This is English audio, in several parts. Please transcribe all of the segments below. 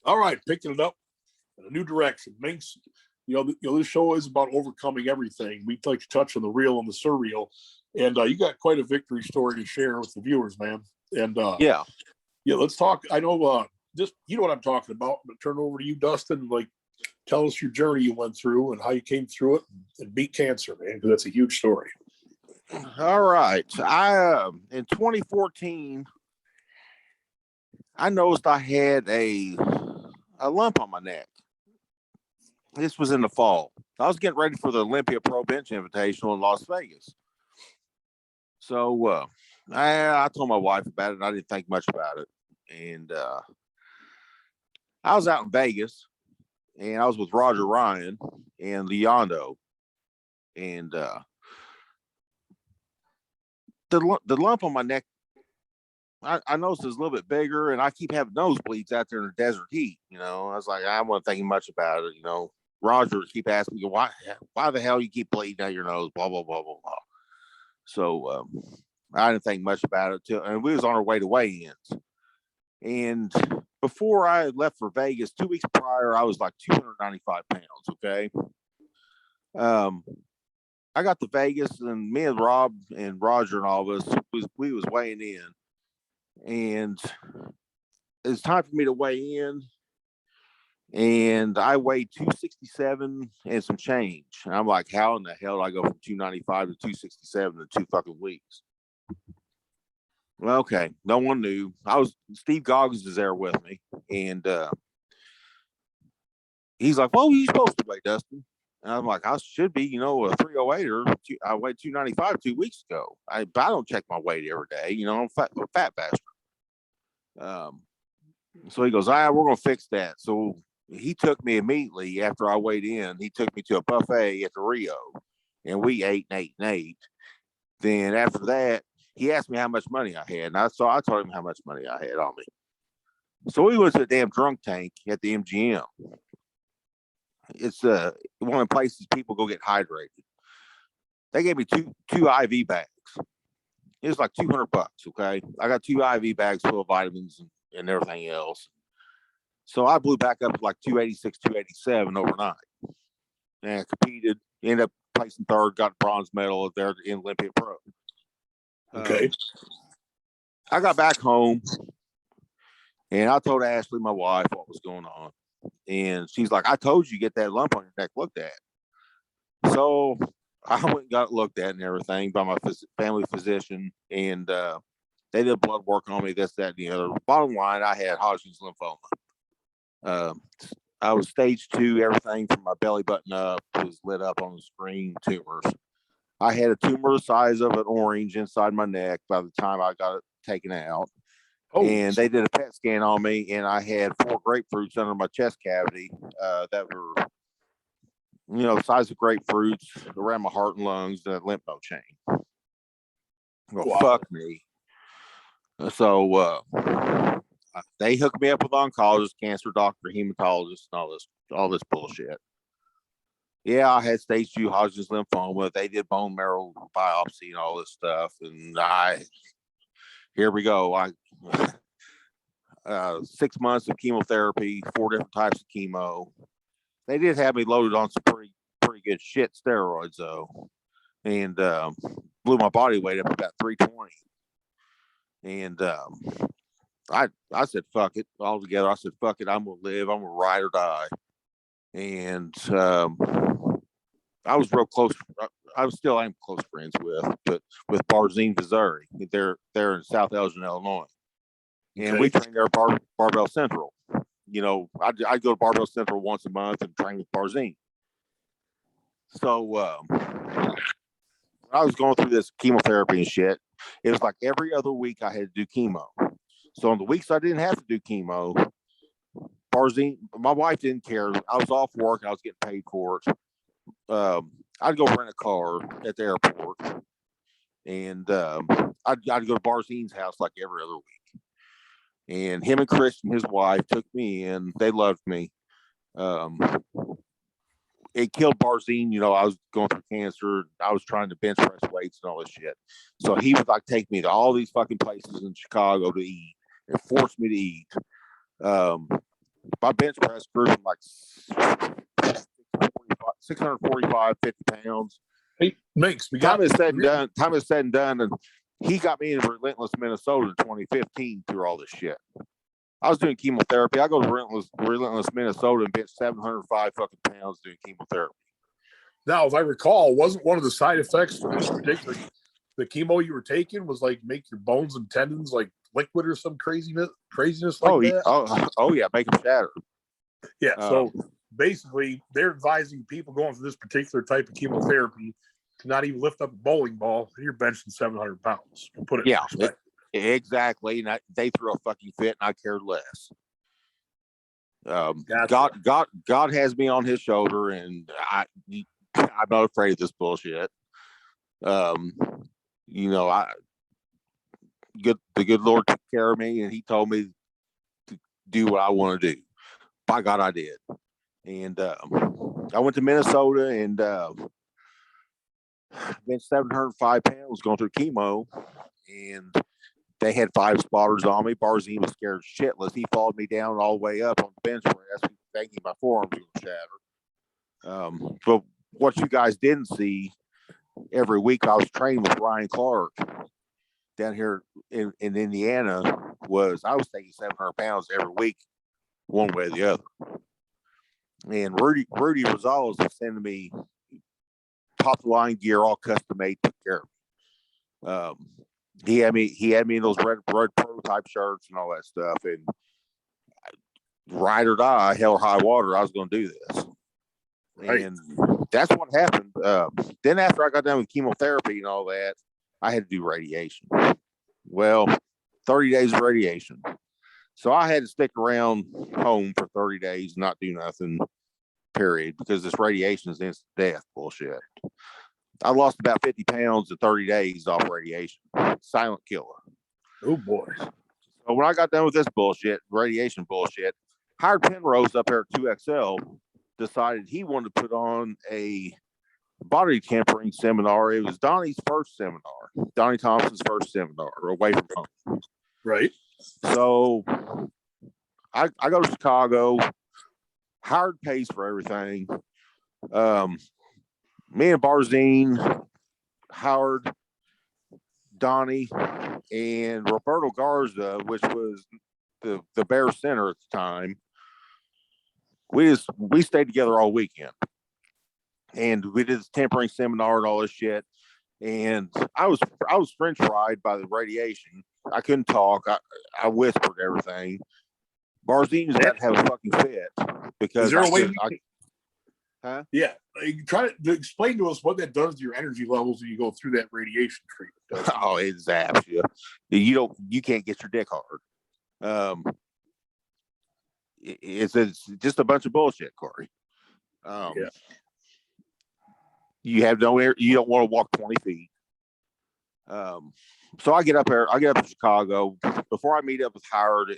All right, picking it up in a new direction. Minks, this show is about overcoming everything. We like to touch on the real and the surreal, and you got quite a victory story to share with the viewers, man. And Yeah. let's talk. I know just you know what I'm talking about. I'm gonna turn it over to you, Dustin. Like, tell us your journey you went through and how you came through it and beat cancer, man, because that's a huge story. All right. I in 2014, I noticed I had a lump on my neck. This was in the fall. I was getting ready for the Olympia Pro Bench Invitational in Las Vegas. So I told my wife about it, and I didn't think much about it. And I was out in Vegas, and I was with Roger Ryan and Leondo. And the lump on my neck, I noticed it's a little bit bigger, and I keep having nosebleeds out there in the desert heat. I was like, I wasn't thinking much about it. Roger keep asking me, why the hell you keep bleeding out your nose, blah, blah, blah, blah, blah. So I didn't think much about it and we was on our way to weigh-ins. And before I left for Vegas, 2 weeks prior, I was like 295 pounds. Okay. I got to Vegas, and me and Rob and Roger and all of us, we was weighing in. And it's time for me to weigh in. And I weighed 267 and some change. And I'm like, how in the hell do I go from 295 to 267 in 2 fucking weeks? Well, okay. No one knew. Steve Goggins is there with me. And he's like, what were you supposed to weigh, Dustin? And I'm like, I should be, a 308 or I weighed 295 2 weeks ago. I don't check my weight every day. I'm a fat bastard. So he goes, all right, we're going to fix that. So he took me immediately after I weighed in. He took me to a buffet at the Rio, and we ate and ate and ate. Then after that, he asked me how much money I had, and I told him how much money I had on me. So we went to the damn drunk tank at the MGM. It's one of the places people go get hydrated. They gave me two IV bags. It was like $200. Okay, I got 2 IV bags full of vitamins and everything else. So I blew back up to like 286, 287 overnight, and competed. Ended up placing third, got bronze medal there in Olympia Pro. Okay. I got back home, and I told Ashley, my wife, what was going on. And she's like, I told you get that lump on your neck looked at. So I went and got it looked at and everything by my family physician. And they did blood work on me, this, that, and the other. Bottom line, I had Hodgkin's lymphoma. I was stage 2. Everything from my belly button up was lit up on the screen, tumors. I had a tumor the size of an orange inside my neck by the time I got it taken out. Oh. And they did a PET scan on me, and I had 4 grapefruits under my chest cavity that were, the size of grapefruits around my heart and lungs, and a lymph node chain. Well, wow. Fuck me. So they hooked me up with oncologist, cancer doctor, hematologist, and all this bullshit. Yeah, I had stage 2 Hodgkin's lymphoma. They did bone marrow biopsy and all this stuff, and here we go. 6 months of chemotherapy, 4 different types of chemo. They did have me loaded on some pretty good shit steroids though, and blew my body weight up about 320. And I said fuck it altogether. I said fuck it. I'm gonna live. I'm gonna ride or die. And I was real close. I still am close friends with Barzine Vazuri. They're in South Elgin, Illinois. And we trained there at Barbell Central. I'd go to Barbell Central once a month and train with Barzine. So I was going through this chemotherapy and shit. It was like every other week I had to do chemo. So on the weeks I didn't have to do chemo, Barzine, my wife didn't care. I was off work. I was getting paid for it. I'd go rent a car at the airport, and I'd go to Barzine's house like every other week. And him and Christian, his wife, took me in. They loved me. It killed Barzine. I was going through cancer. I was trying to bench press weights and all this shit. So he would like take me to all these fucking places in Chicago to eat and force me to eat. My bench press grew from like 645, 50 pounds. Hey, Minks, we got Time is said and done, and he got me in Relentless Minnesota in 2015 through all this shit. I was doing chemotherapy. I go to Relentless Minnesota and bench 705 fucking pounds doing chemotherapy. Now, if I recall, wasn't one of the side effects from this particular the chemo you were taking was like make your bones and tendons like liquid or some craziness like that? Oh yeah, make them shatter. Yeah. So basically, they're advising people going for this particular type of chemotherapy to not even lift up a bowling ball, and you're benching 700 pounds. Put it in perspective. Exactly. And they threw a fucking fit, and I cared less. Gotcha. God has me on His shoulder, and I'm not afraid of this bullshit. You know, the good Lord took care of me, and He told me to do what I want to do. By God, I did. And I went to Minnesota and been 705 pounds going through chemo, and they had 5 spotters on me. Barzine was scared shitless. He followed me down all the way up on the bench press, thinking my forearms were going to shatter. But what you guys didn't see, every week I was training with Ryan Clark down here in Indiana. I was taking 700 pounds every week, one way or the other. And Rudy Rosales was sending me top of the line gear, all custom made, took care of me. He had me in those red prototype shirts and all that stuff. And ride or die, hell or high water, I was going to do this. Right. And that's what happened. Then after I got done with chemotherapy and all that, I had to do radiation. Well, 30 days of radiation. So I had to stick around home for 30 days, not do nothing, period, because this radiation is instant death bullshit. I lost about 50 pounds in 30 days off radiation. Silent killer. Oh, boy. So when I got done with this bullshit, radiation bullshit, Howard Penrose up there at 2XL decided he wanted to put on a body tampering seminar. It was Donnie's first seminar, Donnie Thompson's first seminar, away from home. Right. So I go to Chicago. Howard pays for everything. Me and Barzine, Howard, Donnie, and Roberto Garza, which was the Bear Center at the time, we stayed together all weekend. And we did this tempering seminar and all this shit. And I was French fried by the radiation. I couldn't talk. I whispered everything. Barzine's about to have a fucking fit because is there a way? Huh? Yeah, try to explain to us what that does to your energy levels when you go through that radiation treatment. Oh, it zaps you. You can't get your dick hard. It's just a bunch of bullshit, Corey. Yeah. You have no air. You don't want to walk 20 feet. So I get up there. I get up to Chicago before I meet up with Howard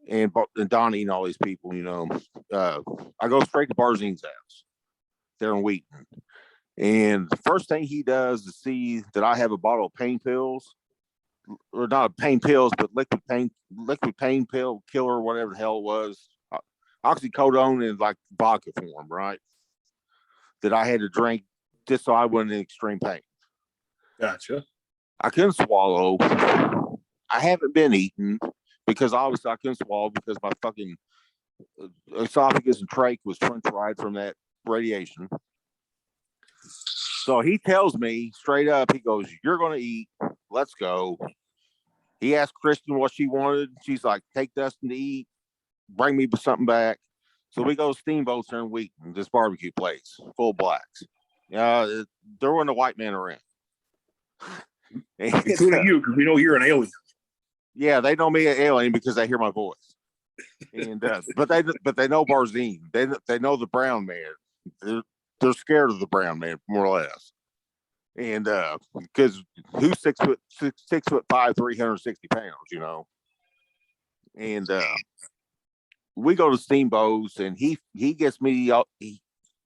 and Donnie and all these people. You know, I go straight to Barzine's house there in Wheaton, and the first thing he does is see that I have a bottle of pain pills, or not pain pills, but liquid pain pill killer, whatever the hell it was, oxycodone in like vodka form, right? That I had to drink just so I wasn't in extreme pain. Gotcha. I couldn't swallow. I haven't been eating because obviously I couldn't swallow because my fucking esophagus and trach was french fried from that radiation. So he tells me straight up, he goes, "You're going to eat. Let's go." He asked Kristen what she wanted. She's like, "Take Dustin to eat. Bring me something back." So we go to Steamboats there in Wheaton, this barbecue place, full blacks. There wasn't a white man around. Including you, because we know you're an alien. Yeah, they know me an alien because they hear my voice. And but they know Barzine. They know the brown man. They're scared of the brown man, more or less. And because who's 6'5", 360 pounds, you know. And we go to Steamboats, and he gets me.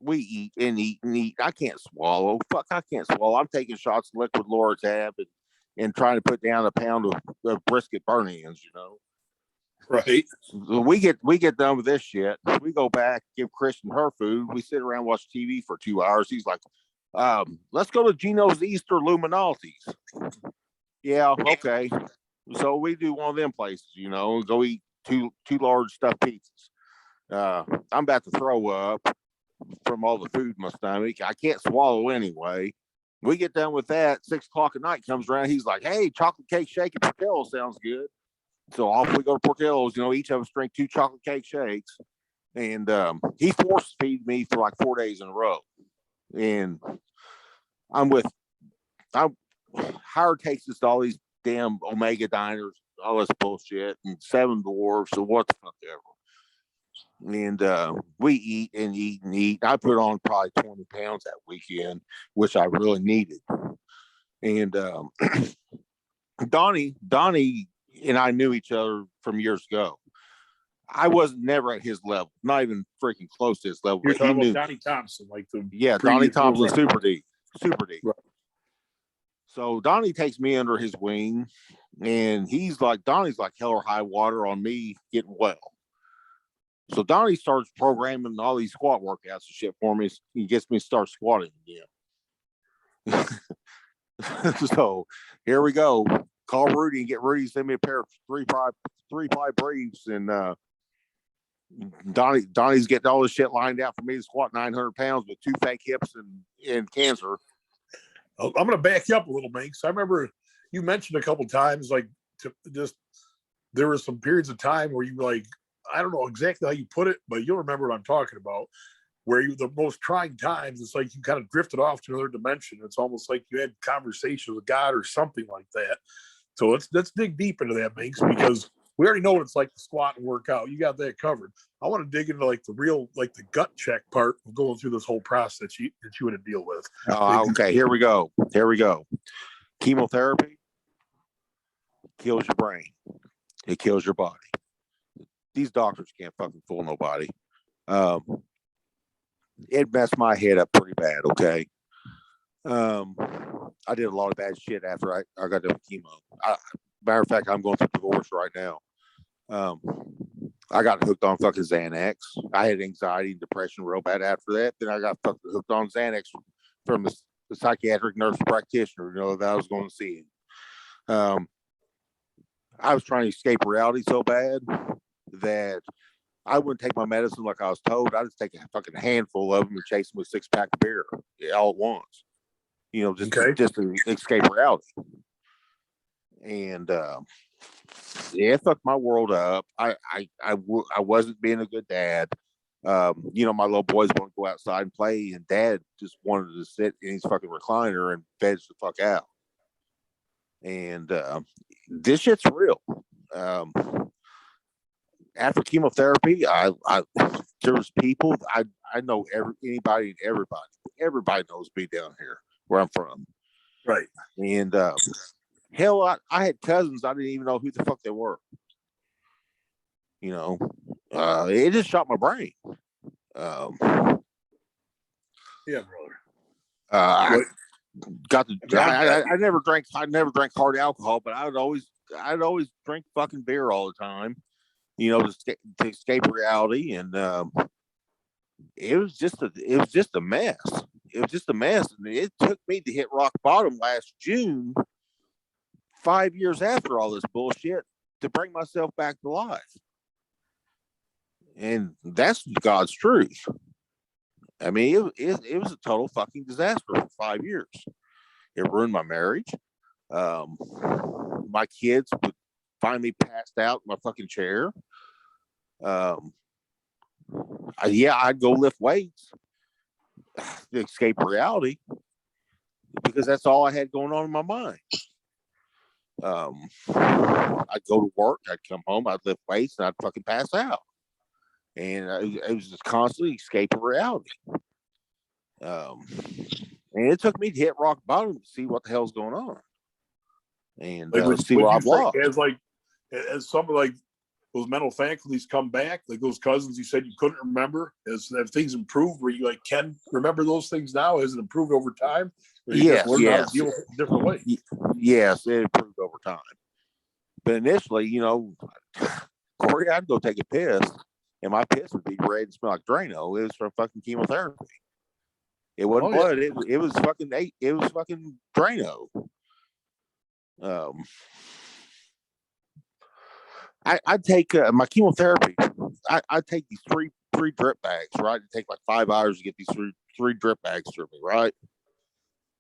We eat and eat and eat. I can't swallow. Fuck, I can't swallow. I'm taking shots of liquid Lortab and trying to put down a pound of brisket burn ends, you know. Right. So we get done with this shit. We go back, give Kristen her food. We sit around, watch TV for 2 hours. He's like, let's go to Gino's Easter Luminati's. Yeah, okay. So we do one of them places, go eat two large stuffed pizzas. I'm about to throw up from all the food in my stomach. I can't swallow anyway. We get done with that. 6 o'clock at night comes around. He's like, hey, chocolate cake shake and Portillo sounds good. So off we go to Portillo's. Each of us drink 2 chocolate cake shakes. And he force feed me for like 4 days in a row. And Howard takes us to all these damn Omega diners, all this bullshit, and Seven Dwarfs, and what the fuck ever. And we eat and eat and eat. I put on probably 20 pounds that weekend, which I really needed. And Donnie and I knew each other from years ago. I was never at his level, not even freaking close to his level. You're talking about Donnie Thompson, like the Donnie Thompson, super D. Right. So Donnie takes me under his wing, and Donnie's like hell or high water on me getting well. So Donnie starts programming all these squat workouts and shit for me. He gets me to start squatting again. So here we go. Call Rudy and get Rudy to send me a pair of three ply briefs, and Donnie's getting all this shit lined out for me to squat 900 pounds with 2 fake hips and cancer. I'm going to back you up a little, Minks. I remember you mentioned a couple times, there were some periods of time where you were like, I don't know exactly how you put it, but you'll remember what I'm talking about, where the most trying times, it's like you kind of drifted off to another dimension. It's almost like you had conversation with God or something like that. So let's dig deep into that, Minks, because we already know what it's like to squat and work out. You got that covered. I want to dig into the gut check part of going through this whole process that you had to deal with. Okay, here we go. Chemotherapy kills your brain. It kills your body. These doctors can't fucking fool nobody. It messed my head up pretty bad, okay? I did a lot of bad shit after I got done with chemo. Matter of fact, I'm going through divorce right now. I got hooked on fucking Xanax. I had anxiety and depression real bad after that. Then I got fucking hooked on Xanax from the psychiatric nurse practitioner, that I was going to see him. I was trying to escape reality so bad that I wouldn't take my medicine like I was told. I just take a fucking handful of them and chase them with 6-pack of beer all at once. Just to escape reality. And it fucked my world up. I wasn't being a good dad. My little boys want to go outside and play, and Dad just wanted to sit in his fucking recliner and veg the fuck out. And this shit's real. After chemotherapy, there's people I know anybody and everybody. Everybody knows me down here where I'm from. Right. And hell, I had cousins I didn't even know who the fuck they were. It just shot my brain. Yeah, brother. I never drank hard alcohol, but I'd always drink fucking beer all the time, to escape reality. And it was just a mess. It was just a mess. And it took me to hit rock bottom last June, 5 years after all this bullshit, to bring myself back to life. And that's God's truth. I mean, it was a total fucking disaster for 5 years. It ruined my marriage. My kids finally passed out in my fucking chair. I'd go lift weights to escape reality because that's all I had going on in my mind. I'd go to work, I'd come home, I'd lift weights, and I'd fucking pass out. And it was just constantly escaping reality. And it took me to hit rock bottom to see what the hell's going on. And see what I've lost. As some of those mental faculties come back, like those cousins you said you couldn't remember, have things improved where you can remember those things now? Has it improved over time? Yes. How to deal with it a different way? Yes, it improved over time. But initially, of Corey, I'd go take a piss, and my piss would be red and smell like Drano. It was from fucking chemotherapy. It wasn't blood. Yeah. It was fucking Drano. I take my chemotherapy. I take these three drip bags, right? It takes like 5 hours to get these three drip bags through me, right?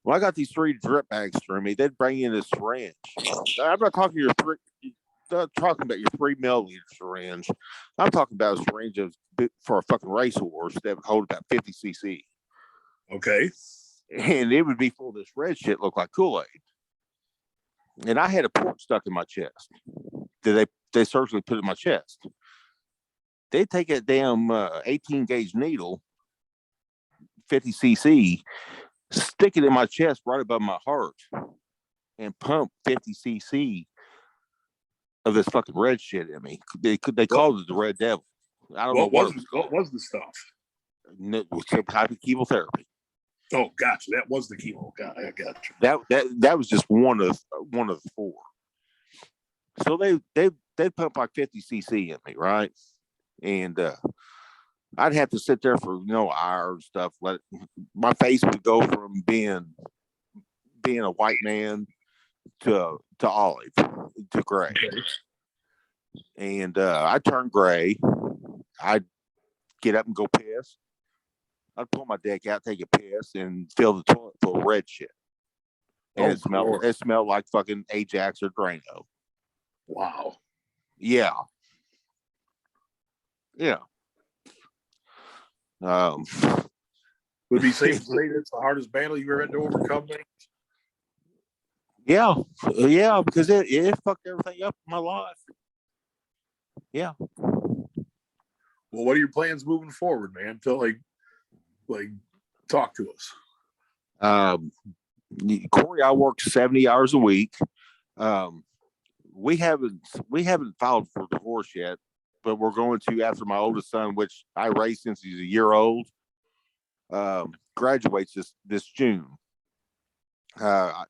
Well, I got these 3 drip bags through me. They'd bring in this syringe. I'm not talking your talking about your 3 milliliter syringe. I'm talking about a syringe for a fucking racehorse that would hold about 50 cc. Okay. And it would be full of this red shit, look like Kool-Aid. And I had a port stuck in my chest. They surgically put it in my chest. They take a damn 18 gauge needle, 50 cc, stick it in my chest right above my heart, and pump 50 cc of this fucking red shit in me. They called it the Red Devil. I don't know what was the stuff. It was some type of chemotherapy. Oh, gotcha. That was the chemo. I got you. That was just one of the 4. So they pump like 50 cc in me, right? And I'd have to sit there for hours and stuff. My face would go from being a white man to olive to gray. Okay. And I turned gray. I'd get up and go piss. I'd pull my dick out, take a piss, and fill the toilet full of red shit. And it smelled like fucking Ajax or Drano. Wow. Yeah. Yeah. Would be safe to say that's the hardest battle you've ever had to overcome, man? Yeah, because it fucked everything up in my life. Yeah. Well, what are your plans moving forward, man? Talk to us. Corey, I work 70 hours a week. We haven't filed for divorce yet, but we're going to after my oldest son, which I raised since he's a year old, graduates this June. I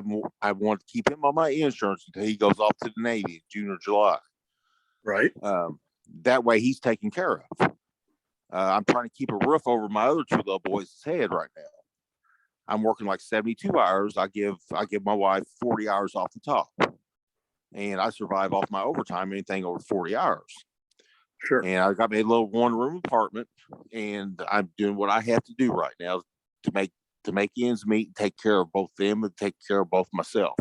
want to keep him on my insurance until he goes off to the Navy in June or July. Right. That way he's taken care of. I'm trying to keep a roof over my other 2 little boys' head right now. I'm working like 72 hours. I give my wife 40 hours off the top, and I survive off my overtime, anything over 40 hours. Sure. And I got me a little 1-room apartment, and I'm doing what I have to do right now to make ends meet and take care of both them and take care of both myself.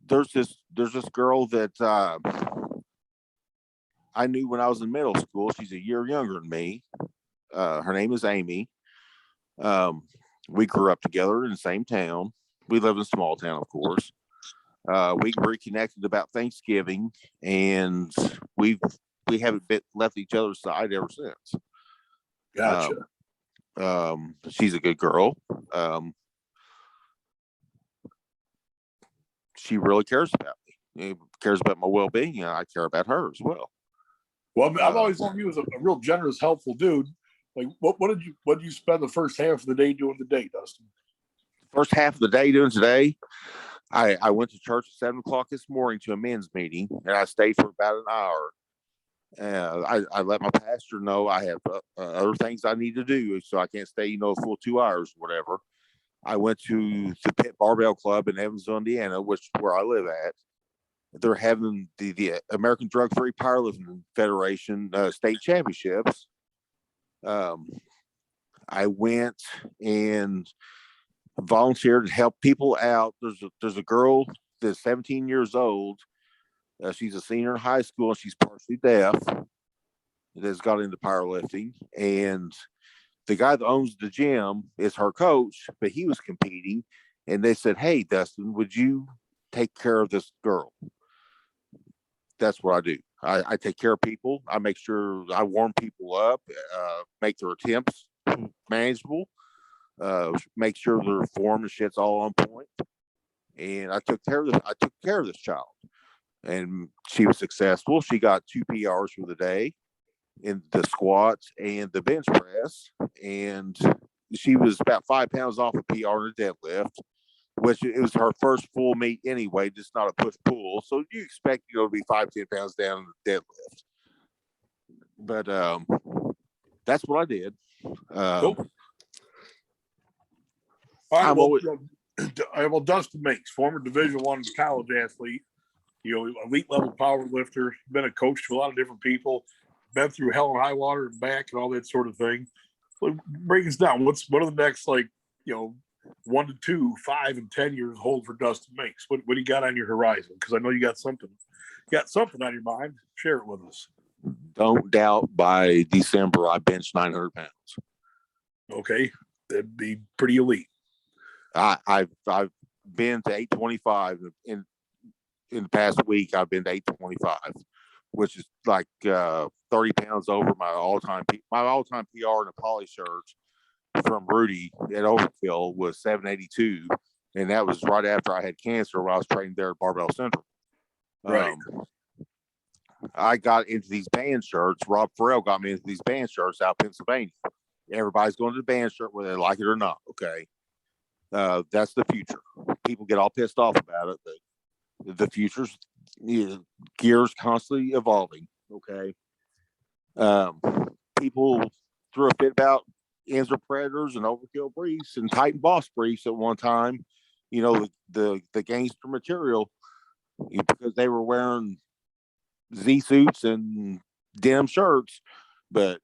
There's this girl that I knew when I was in middle school. She's a year younger than me. Her name is Amy. We grew up together in the same town. We live in a small town, of course. We reconnected about Thanksgiving, and we haven't left each other's side ever since. Gotcha. She's a good girl. She really cares about me. Cares about my well-being, and I care about her as well. Well, I've always known you as a real generous, helpful dude. Like, what did you spend the first half of the day doing today, Dustin? First half of the day doing today, I went to church at 7:00 this morning to a men's meeting, and I stayed for about an hour. I let my pastor know I have other things I need to do, so I can't stay, a full 2 hours, whatever. I went to the Pit Barbell Club in Evansville, Indiana, which is where I live at. They're having the American Drug-Free Powerlifting Federation state championships. I went and volunteered to help people out. There's a girl that's 17 years old. She's a senior in high school, and she's partially deaf. That's got into powerlifting, and the guy that owns the gym is her coach, but he was competing, and they said, "Hey, Dustin, would you take care of this girl?" That's what I do. I take care of people. I make sure I warm people up, make their attempts manageable, make sure their form and shit's all on point. And I took care of this child, and she was successful. She got 2 PRs for the day in the squats and the bench press, and she was about 5 pounds off a PR in the deadlift. which it was her first full meet anyway, just not a push pull. So you expect to be 5-10 pounds down in the deadlift. But that's what I did. Cool. All right, well, Dustin Minks, former Division I college athlete, elite level power lifter, been a coach to a lot of different people, been through hell and high water and back and all that sort of thing. So break us down. What are the next 1 to 2, 5, and 10 years hold for Dustin Minks? What do you got on your horizon? Because I know you got something on your mind. Share it with us. Don't doubt by December I benched 900 pounds. Okay, that'd be pretty elite. I've been to 825 in the past week. I've been to 825, which is like 30 pounds over my all-time PR in a poly shirt from Rudy at Overkill was 782, and that was right after I had cancer while I was training there at Barbell Central. Right. I got into these band shirts. Rob Farrell got me into these band shirts out of Pennsylvania. Everybody's going to the band shirt whether they like it or not. Okay. That's the future. People get all pissed off about it, but the future's gears constantly evolving. Okay. People threw a fit about Enzer Predators and Overkill briefs and Titan Boss briefs at one time. The gangster material, because they were wearing Z suits and denim shirts, but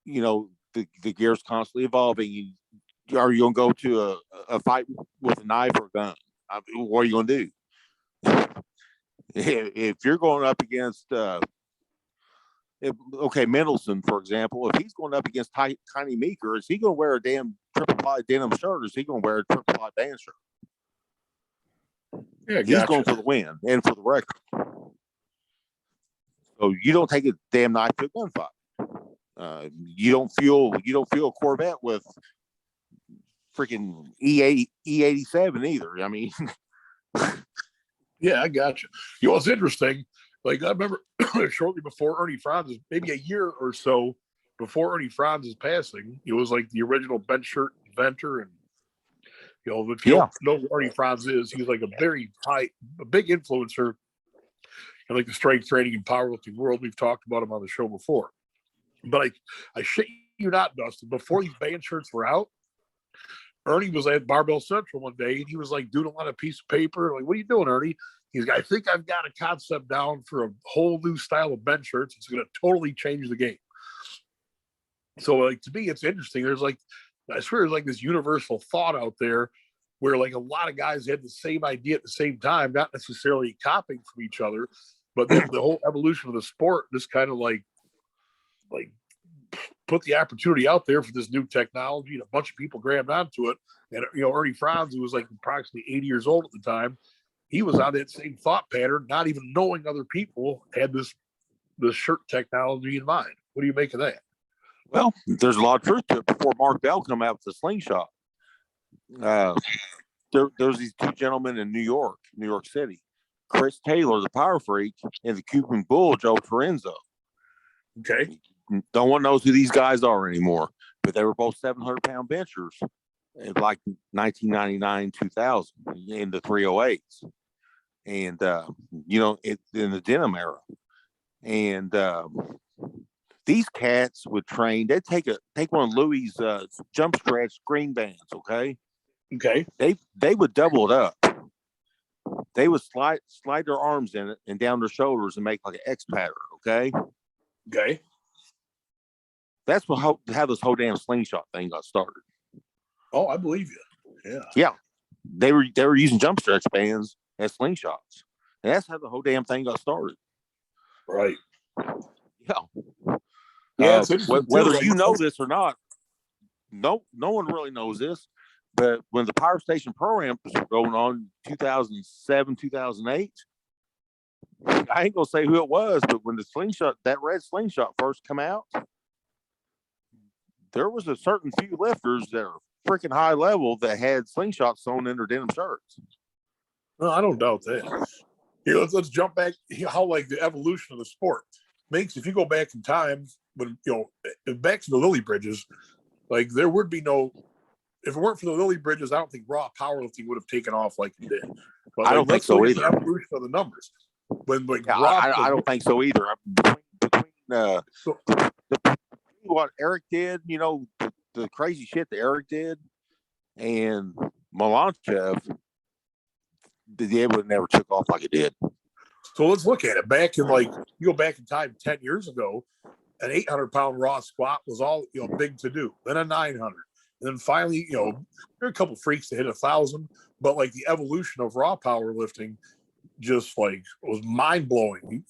the gear's constantly evolving. Are you gonna go to a fight with a knife or a gun? What are you gonna do? If you're going up against Mendelson, for example, if he's going up against Tiny Meeker, is he going to wear a damn triple ply denim shirt, or is he going to wear a triple ply band shirt? Yeah, he's going for the win and for the record. So you don't take a damn knife to a gunfight. You don't fuel a Corvette with freaking E87 either. I mean, yeah, I got you. It's interesting. Like I remember shortly before Ernie Franz's, maybe a year or so before Ernie Franz's passing, it was like the original bench shirt inventor. And if you don't know who Ernie Franz is, he was like a big influencer in like the strength training and powerlifting world. We've talked about him on the show before. But I shit you not, Dustin, before these band shirts were out, Ernie was at Barbell Central one day and he was like doing on a piece of paper. Like, what are you doing, Ernie? He's like, I think I've got a concept down for a whole new style of bench shirts. It's going to totally change the game. So to me, it's interesting. I swear there's like this universal thought out there where like a lot of guys had the same idea at the same time, not necessarily copying from each other, but then the whole evolution of the sport just kind of like put the opportunity out there for this new technology, and a bunch of people grabbed onto it. And Ernie Franz, who was like approximately 80 years old at the time, he was on that same thought pattern, not even knowing other people had this shirt technology in mind. What do you make of that? Well, there's a lot of truth to it. Before Mark Bell come out with the slingshot, there's these two gentlemen in New York City, Chris Taylor, the power freak, and the Cuban Bull, Joe Torenzo. Okay. No one knows who these guys are anymore, but they were both 700-pound benchers in like 1999, 2000 in the 308s. And, in the denim era. And these cats would train. They'd take one of Louis' jump stretch green bands, okay? Okay. They would double it up. They would slide their arms in it and down their shoulders and make like an X pattern, okay? Okay. That's how this whole damn slingshot thing got started. Oh, I believe you. Yeah. Yeah. They were using jump stretch bands as slingshots. And that's how the whole damn thing got started. Right. Yeah. Yeah. Whether you know this or not, no one really knows this. But when the Power Station programs were going on in 2007, 2008, I ain't gonna say who it was, but when that red slingshot first come out, there was a certain few lifters that are freaking high level that had slingshots sewn in their denim shirts. No, I don't doubt that. Let's jump back. How like the evolution of the sport makes. If you go back in time, when back to the Lily Bridges, like there would be no if it weren't for the Lily Bridges, I don't think raw powerlifting would have taken off like it did. But I don't think so either. The evolution of the numbers. When like yeah, raw, I don't think so either. Between what Eric did, the crazy shit that Eric did, and Melanchev, it would never took off like it did. So let's look at it. Back in you go back in time 10 years ago, an 800-pound raw squat was all big to do. Then a 900, and then finally there are a couple freaks that hit 1,000, but like the evolution of raw powerlifting just like was mind blowing.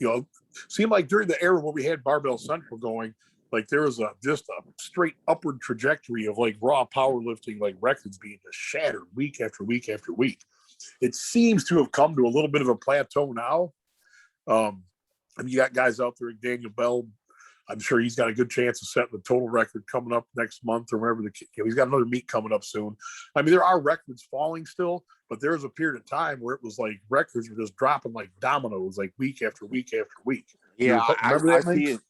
Seemed like during the era where we had Barbell Central going, like there was just a straight upward trajectory of like raw powerlifting, like records being just shattered week after week after week. It seems to have come to a little bit of a plateau now. And you got guys out there like Daniel Bell. I'm sure he's got a good chance of setting the total record coming up next month or whenever he's got another meet coming up soon. I mean, there are records falling still, but there was a period of time where it was like records were just dropping like dominoes, like week after week after week. Yeah, remember that, see it.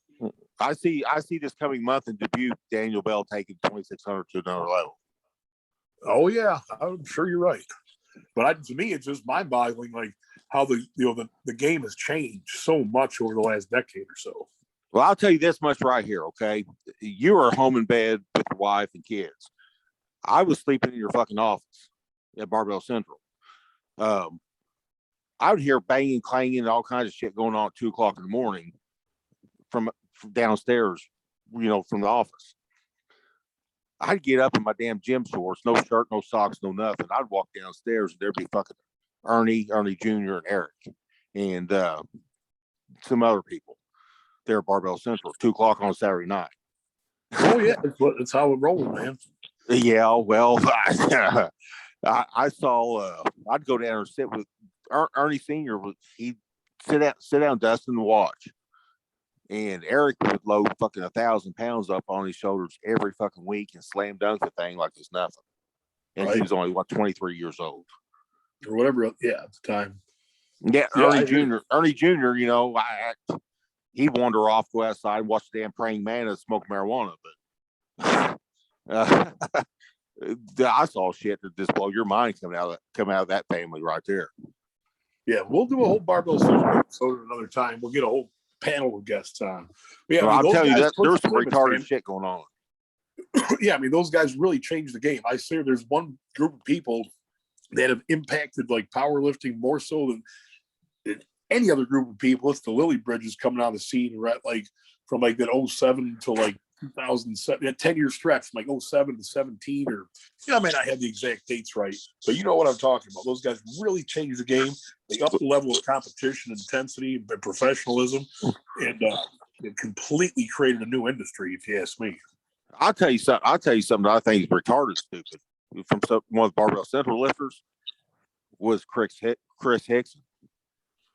I see this coming month in Dubuque, Daniel Bell taking 2,600 to another level. Oh yeah, I'm sure you're right. But to me, it's just mind-boggling, like how the game has changed so much over the last decade or so. Well, I'll tell you this much right here, okay? You are home in bed with your wife and kids. I was sleeping in your fucking office at Barbell Central. I would hear banging, clanging, and all kinds of shit going on at 2:00 in the morning from downstairs, from the office. I'd get up in my damn gym shorts, no shirt, no socks, no nothing. I'd walk downstairs and there'd be fucking Ernie Jr. and Eric and some other people there at Barbell Central, 2:00 on a Saturday night. Oh yeah, that's how it rolled, man. Yeah, well, I saw. I'd go down and sit with Ernie Senior. He'd sit down, Dustin, and watch. And Eric would load fucking 1,000 pounds up on his shoulders every fucking week and slam dunk the thing like it's nothing. And he was only 23 years old or whatever. Yeah, at the time. Yeah, Ernie Jr. Ernie Jr. He'd wander off, go outside, and watch the damn praying mantis smoke marijuana. But I saw shit that just blow your mind coming out of that family right there. Yeah, we'll do a whole Barbell Central episode another time. We'll get a whole panel of guests on. Yeah, I'll tell you that there's some retarded shit going on. Yeah, I mean, those guys really changed the game. I say there's one group of people that have impacted like powerlifting more so than any other group of people. It's the Lily Bridges coming out of the scene, right? Like from like that 07 to like 2007, a 10-year stretch from like 07 to 17, or I may not have the exact dates right, but you know what I'm talking about. Those guys really changed the game. They upped the level of competition, intensity, and professionalism, and it completely created a new industry, if you ask me. I'll tell you something that I think is retarded stupid from one of the Barbell Central lifters was Chris Hickson.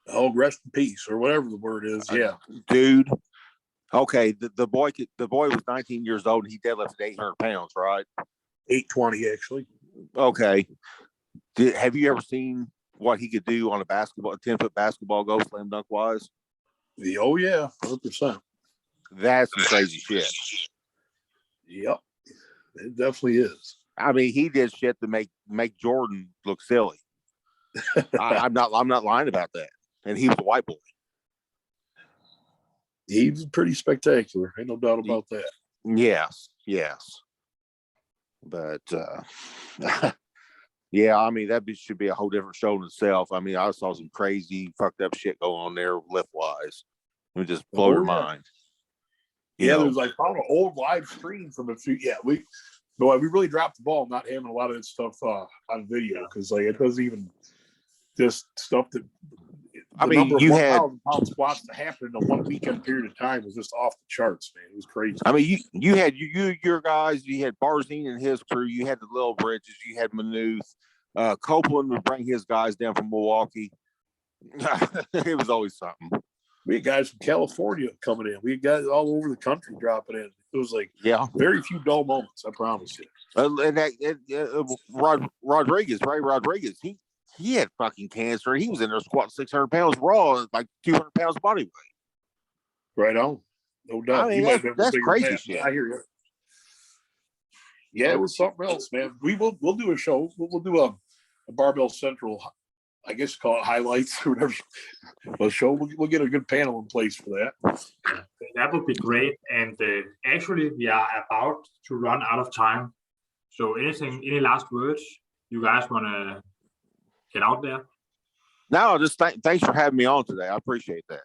Oh, rest in peace, or whatever the word is. Yeah, dude. Okay, the boy was 19 years old and he deadlifted 800 pounds, right? 820 actually. Okay. Have you ever seen what he could do on a 10-foot basketball goal slam dunk wise? Oh yeah, 100%. That's some crazy shit. Yep, it definitely is. I mean, he did shit to make Jordan look silly. I'm not lying about that. And he was a white boy. He was pretty spectacular. Ain't no doubt about that. Yes. But yeah, I mean, that should be a whole different show in itself. I mean, I saw some crazy fucked up shit going on there lift wise. It would just blow your mind. There's like found an old live stream from a few. Yeah, we really dropped the ball not having a lot of that stuff on video, because like it doesn't even just stuff that. I mean, you had 1,000-pound squats to happen in a 1 weekend period of time was just off the charts, man. It was crazy. I mean, you had your guys. You had Barzine and his crew. You had the Little Bridges. You had Manuth. Copeland would bring his guys down from Milwaukee. It was always something. We had guys from California coming in. We had guys all over the country dropping in. It was like very few dull moments. I promise you. And Rodriguez, Ray Rodriguez, he had fucking cancer. He was in there squatting 600 pounds raw, like 200 pounds body weight. Right on. No doubt. I mean, that's crazy shit. I hear you. Yeah, it was something else, man. We'll do a show. We'll do a Barbell Central, I guess call it highlights or whatever. A show. We'll get a good panel in place for that. That would be great. And actually, we are about to run out of time. So any last words you guys want to get out there? No, just thanks for having me on today. I appreciate that.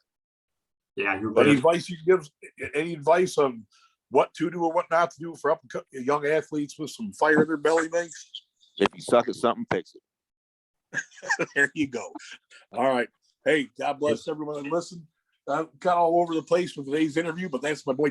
Yeah, you Any bet. advice you give? Any advice on what to do or what not to do for young athletes with some fire in their belly, Minks? If you suck at something, fix it. There you go. All right. Hey, God bless everyone that listened. I got all over the place with today's interview, but that's my boy